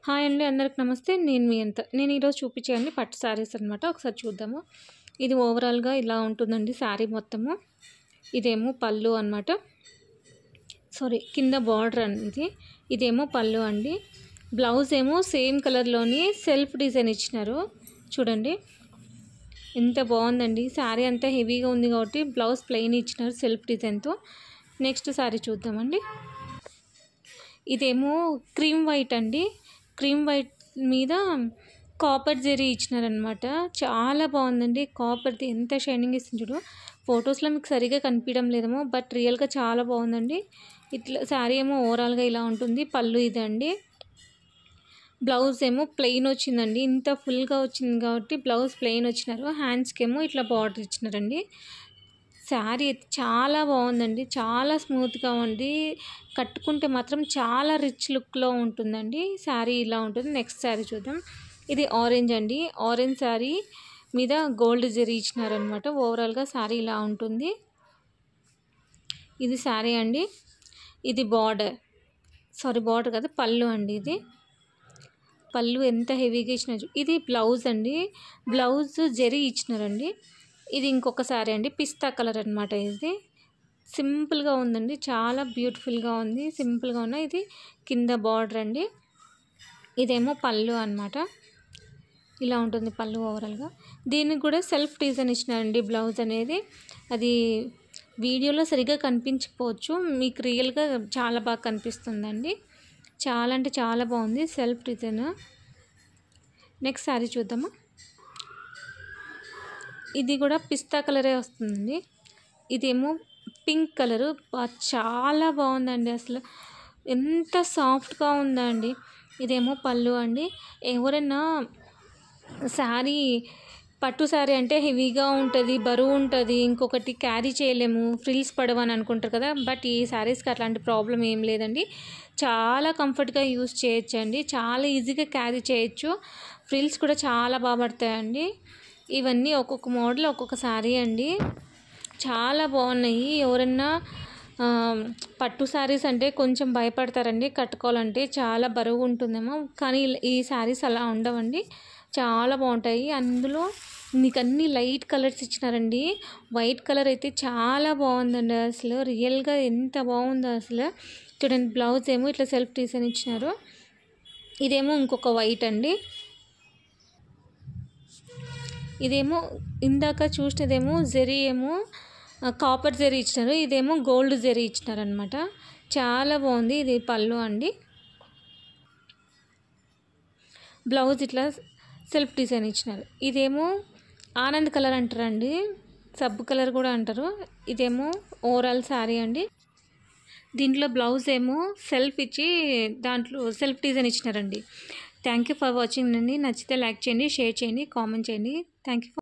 Hi అండి, అందరికి నమస్తే. నేను మీ అంత నేను ఈరోజు చూపించేయండి పట్టు శారీస్ అనమాట. ఒకసారి చూద్దాము. ఇది ఓవరాల్గా ఇలా ఉంటుందండి శారీ మొత్తము. ఇదేమో పళ్ళు అనమాట. సారీ, కింద బార్డర్ అండి. ఇదేమో పళ్ళు అండి. బ్లౌజ్ ఏమో సేమ్ కలర్లోని సెల్ఫ్ డిజైన్ ఇచ్చినారు. చూడండి ఎంత బాగుందండి. శారీ అంతా హెవీగా ఉంది కాబట్టి బ్లౌజ్ ప్లెయిన్ ఇచ్చినారు సెల్ఫ్ డిజైన్తో. నెక్స్ట్ శారీ చూద్దామండి. ఇదేమో క్రీమ్ వైట్ అండి. క్రీమ్ వైట్ మీద కాపర్ జెరీ ఇచ్చినారనమాట. చాలా బాగుందండి. కాపర్ది ఎంత షైనింగ్ ఇస్తుంది చూడు. ఫొటోస్లో మీకు సరిగా కనిపించడం లేదేమో, బట్ రియల్గా చాలా బాగుందండి. ఇట్లా శారీ ఏమో ఓవరాల్గా ఇలా ఉంటుంది. పళ్ళు ఇదండి. బ్లౌజ్ ఏమో ప్లెయిన్ వచ్చిందండి. ఇంత ఫుల్గా వచ్చింది కాబట్టి బ్లౌజ్ ప్లెయిన్ వచ్చినారు. హ్యాండ్స్కి ఏమో ఇట్లా బార్డర్ ఇచ్చినారండి. శారీ చాలా బాగుందండి. చాలా స్మూత్గా ఉంది. కట్టుకుంటే మాత్రం చాలా రిచ్ లుక్లో ఉంటుందండి. శారీ ఇలా ఉంటుంది. నెక్స్ట్ శారీ చూద్దాం. ఇది ఆరెంజ్ అండి. ఆరెంజ్ శారీ మీద గోల్డ్ జరీ ఇచ్చినారనమాట. ఓవరాల్గా శారీ ఇలా ఉంటుంది. ఇది శారీ అండి. ఇది బార్డర్ కాదు, పళ్ళు అండి. ఇది పళ్ళు ఎంత హెవీగా ఇచ్చినారు. ఇది బ్లౌజ్ అండి. బ్లౌజ్ జరీ ఇచ్చినారండి. ఇది ఇంకొక శారీ అండి. పిస్తా కలర్ అనమాట. ఇది సింపుల్గా ఉందండి. చాలా బ్యూటిఫుల్గా ఉంది. సింపుల్గా ఉన్న ఇది కింద బార్డర్ అండి. ఇదేమో పళ్ళు అనమాట. ఇలా ఉంటుంది పళ్ళు ఓవరాల్గా. దీనికి కూడా సెల్ఫ్ డిజైన్ ఇచ్చినారండి బ్లౌజ్ అనేది. అది వీడియోలో సరిగ్గా కనిపించకపోవచ్చు, మీకు రియల్గా చాలా బాగా కనిపిస్తుందండి. చాలా అంటే చాలా బాగుంది సెల్ఫ్ డిజైన్. నెక్స్ట్ శారీ చూద్దామా. ఇది కూడా పిస్తా కలరే వస్తుందండి. ఇదేమో పింక్ కలరు. చాలా బాగుందండి. అసలు ఎంత సాఫ్ట్గా ఉందండి. ఇదేమో పళ్ళు అండి. ఎవరైనా శారీ పట్టు శారీ అంటే హెవీగా ఉంటుంది, బరువు ఉంటుంది, ఇంకొకటి క్యారీ చేయలేము, ఫ్రిల్స్ పడవని అనుకుంటారు కదా. బట్ ఈ శారీస్కి అట్లాంటి ప్రాబ్లం ఏం లేదండి. చాలా కంఫర్ట్గా యూస్ చేయొచ్చండి. చాలా ఈజీగా క్యారీ చేయొచ్చు. ఫ్రిల్స్ కూడా చాలా బాగా పడతాయండి. ఇవన్నీ ఒక్కొక్క మోడల్ ఒక్కొక్క శారీ అండి. చాలా బాగున్నాయి. ఎవరన్నా పట్టు శారీస్ అంటే కొంచెం భయపడతారండి కట్టుకోవాలంటే, చాలా బరువు ఉంటుందేమో. కానీ ఈ శారీస్ అలా ఉండవండి. చాలా బాగుంటాయి. అందులో మీకు అన్ని లైట్ కలర్స్ ఇచ్చినారండి. వైట్ కలర్ అయితే చాలా బాగుందండి. అసలు రియల్గా ఎంత బాగుందో అసలు. చూడండి, బ్లౌజ్ ఏమో ఇట్లా సెల్ఫ్ డిజైన్ ఇచ్చినారు. ఇదేమో ఇంకొక వైట్ అండి. ఇదేమో ఇందాక చూసినదేమో జెరీ ఏమో కాపర్ జెరీ ఇచ్చినారు. ఇదేమో గోల్డ్ జెరీ ఇచ్చినారనమాట. చాలా బాగుంది. ఇది పళ్ళు అండి. బ్లౌజ్ ఇట్లా సెల్ఫ్ డిజైన్ ఇచ్చినారు. ఇదేమో ఆనంద్ కలర్ అంటారండి, సబ్బు కలర్ కూడా అంటారు. ఇదేమో ఓవరాల్ శారీ అండి. దీంట్లో బ్లౌజ్ ఏమో సెల్ఫ్ ఇచ్చి దాంట్లో సెల్ఫ్ డిజైన్ ఇచ్చినారండి. థ్యాంక్ యూ ఫర్ వాచింగ్ అండి. నచ్చితే లైక్ చేయండి, షేర్ చేయండి, కామెంట్ చేయండి. Thank you.